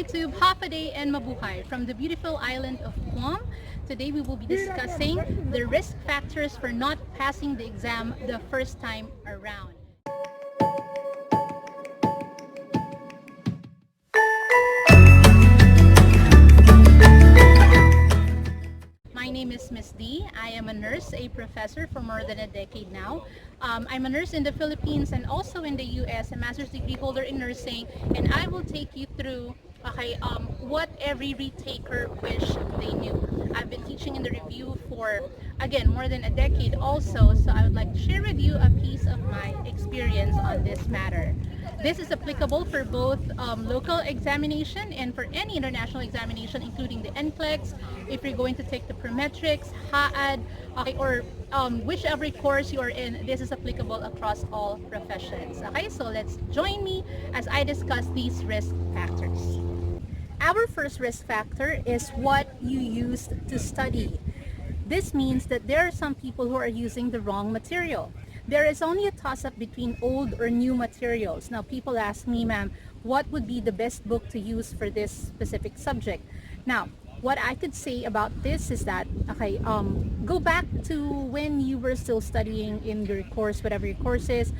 YouTube, Half a Day and Mabuhay from the beautiful island of Guam. Today we will be discussing the risk factors for not passing the exam the first time around. My name is Miss D. I am a nurse, a professor for more than a decade now. I'm a nurse in the Philippines and also in the US, a master's degree holder in nursing, and I will take you through what every retaker wish they knew. I've been teaching in the review for, again, more than a decade also, so I would like to share with you a piece of my experience on this matter. This is applicable for both local examination and for any international examination, including the NCLEX, if you're going to take the Prometrics, HAAD, or whichever course you are in. This is applicable across all professions. Okay, so let's join me as I discuss these risk factors. Our first risk factor is what you used to study. This means that there are some people who are using the wrong material. There is only a toss-up between old or new materials. Now, people ask me, ma'am, what would be the best book to use for this specific subject? Now, what I could say about this is that, go back to when you were still studying in your course, whatever your course is.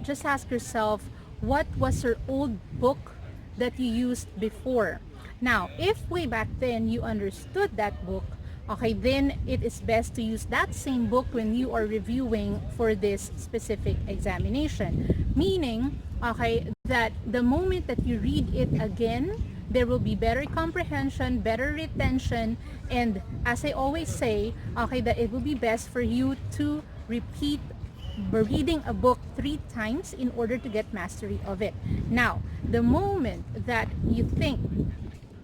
Just ask yourself, what was your old book that you used before? Now, if way back then you understood that book, then it is best to use that same book when you are reviewing for this specific examination. Meaning, that the moment that you read it again, there will be better comprehension, better retention, and as I always say, that it will be best for you to repeat reading a book 3 times in order to get mastery of it. Now, the moment that you think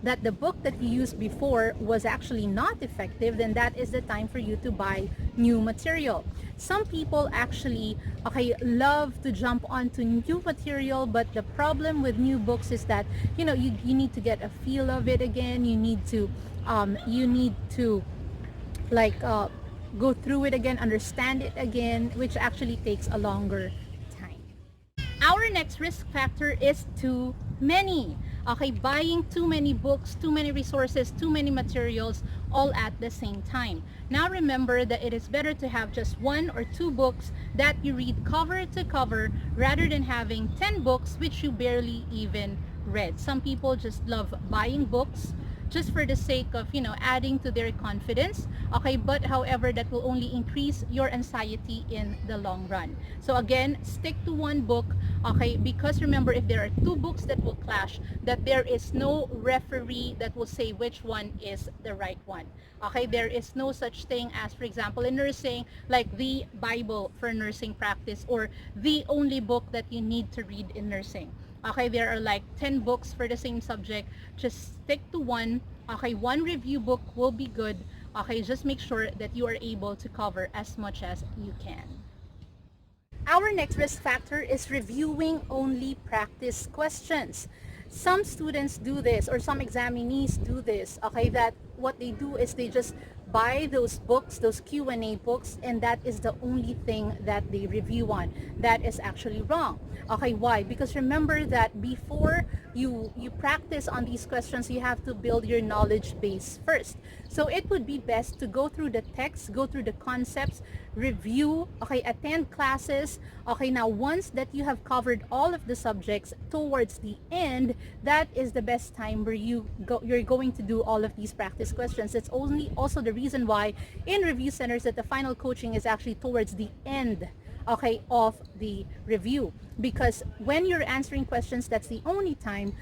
that the book that you used before was actually not effective, then that is the time for you to buy new material. Some people actually love to jump onto new material, but the problem with new books is that you need to get a feel of it again. You need to go through it again, understand it again, which actually takes a longer time. Our next risk factor is too many. Buying too many books, too many resources, too many materials all at the same time. Now remember that it is better to have just 1 or 2 books that you read cover to cover rather than having 10 books which you barely even read. Some people just love buying books just for the sake of, adding to their confidence. But however, that will only increase your anxiety in the long run. So again, stick to 1 book, because remember, if there are 2 books that will clash, that there is no referee that will say which one is the right one. There is no such thing as, for example, in nursing, like the Bible for nursing practice or the only book that you need to read in nursing. There are like 10 books for the same subject. Just stick to 1. 1 review book will be good. Just make sure that you are able to cover as much as you can. Our next risk factor is reviewing only practice questions. Some students do this, or some examinees do this, that what they do is they just buy those books, those Q&A books, and that is the only thing that they review on. That is actually wrong. Why? Because remember that before you practice on these questions, you have to build your knowledge base first. So it would be best to go through the text, go through the concepts, review, attend classes. Now once that you have covered all of the subjects towards the end, that is the best time where you're going to do all of these practice questions. It's also the reason why in review centers that the final coaching is actually towards the end of the review, because when you're answering questions, that's the only time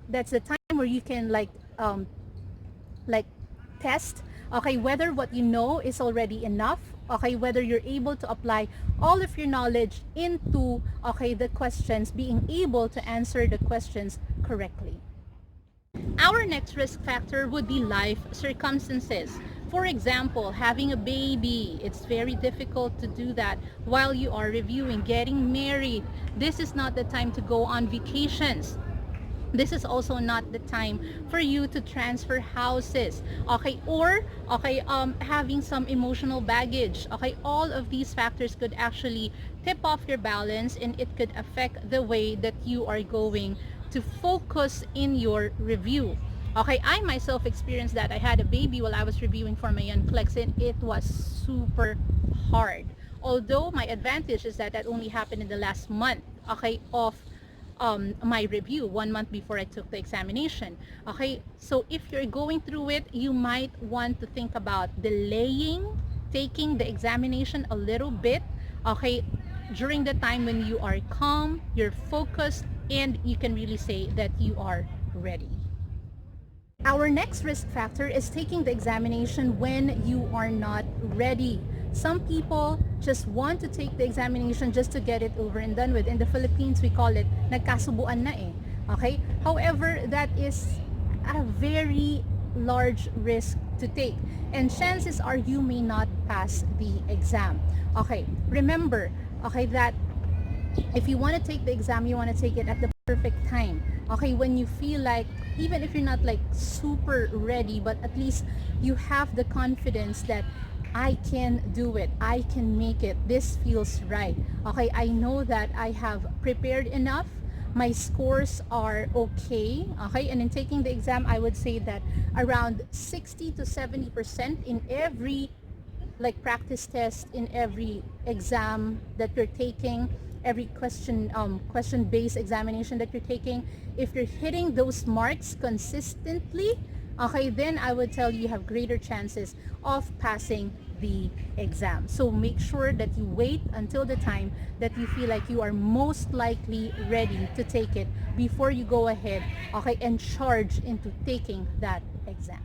that's the time where you can test whether what you know is already enough, whether you're able to apply all of your knowledge into the questions, being able to answer the questions correctly. Our next risk factor would be life circumstances. For example, having a baby, it's very difficult to do that while you are reviewing. Getting married, this is not the time to go on vacations. This is also not the time for you to transfer houses, or having some emotional baggage. All of these factors could actually tip off your balance, and it could affect the way that you are going to focus in your review. Okay, I myself experienced that. I had a baby while I was reviewing for my NCLEX, and it was super hard. Although my advantage is that only happened in the last month, okay, of my review, 1 month before I took the examination. Okay, so if you're going through it, you might want to think about delaying taking the examination a little bit, okay, during the time when you are calm, you're focused, and you can really say that you are ready. Our next risk factor is taking the examination when you are not ready. Some people just want to take the examination just to get it over and done with. In the Philippines, we call it nagkasubuan na eh. Okay? However, that is a very large risk to take. And chances are you may not pass the exam. Okay, remember, okay, that if you want to take the exam, you want to take it at the perfect time. Okay, when you feel like, even if you're not like super ready, but at least you have the confidence that I can do it, I can make it, this feels right. Okay, I know that I have prepared enough, my scores are okay. Okay, and in taking the exam, I would say that around 60 to 70% in every like practice test, in every exam that you're taking, every question based examination that you're taking, if you're hitting those marks consistently, okay, then I would tell you have greater chances of passing the exam. So make sure that you wait until the time that you feel like you are most likely ready to take it before you go ahead, okay, and charge into taking that exam.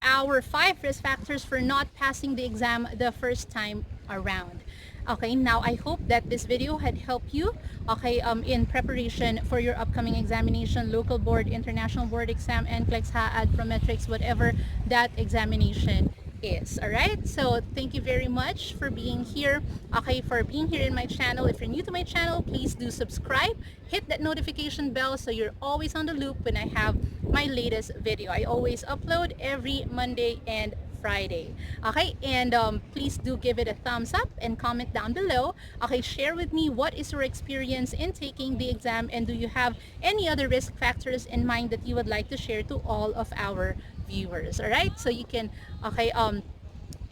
Our 5 risk factors for not passing the exam the first time around. Okay, now I hope that this video had helped you, okay, in preparation for your upcoming examination, local board, international board exam, NCLEX, HAAD, Prometrics, whatever that examination is. All right, so thank you very much for being here, okay, for being here in my channel. If you're new to my channel, please do subscribe, hit that notification bell so you're always on the loop when I have my latest video. I always upload every Monday and Friday. Okay, and please do give it a thumbs up and comment down below. Okay, share with me what is your experience in taking the exam, and do you have any other risk factors in mind that you would like to share to all of our viewers. All right, so you can, okay,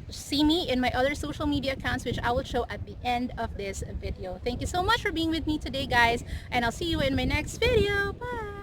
see me in my other social media accounts, which I will show at the end of this video. Thank you so much for being with me today, guys, and I'll see you in my next video. Bye.